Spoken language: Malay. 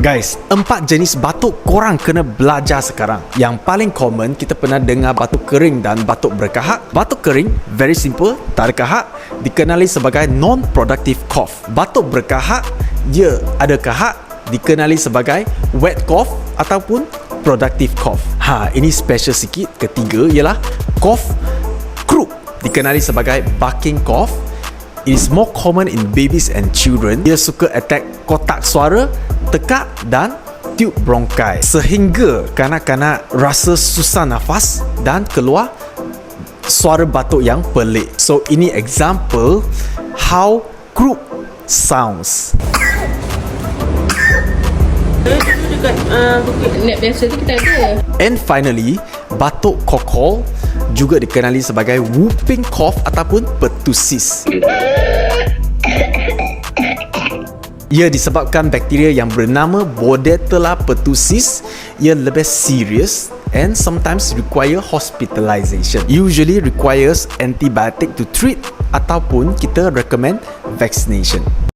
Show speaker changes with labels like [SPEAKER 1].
[SPEAKER 1] Guys, 4 jenis batuk korang kena belajar sekarang. Yang paling common, kita pernah dengar batuk kering dan batuk berkahak. Batuk kering, very simple, tak ada kahak, dikenali sebagai non-productive cough. Batuk berkahak, dia ada kahak, dikenali sebagai wet cough ataupun productive cough. Ini special sikit. Ketiga ialah cough crook, dikenali sebagai barking cough. It is more common in babies and children. Dia suka attack kotak suara, tekak dan tube bronchi, sehingga kanak-kanak rasa susah nafas dan keluar suara batuk yang pelik. So ini example how crook sounds.
[SPEAKER 2] Dekat bukit net biasa tu kita ada.
[SPEAKER 1] And finally, batuk kokol juga dikenali sebagai whooping cough ataupun pertussis. Ia disebabkan bakteria yang bernama Bordetella pertussis. Ia lebih serious and sometimes require hospitalization. Usually requires antibiotic to treat ataupun kita recommend vaccination.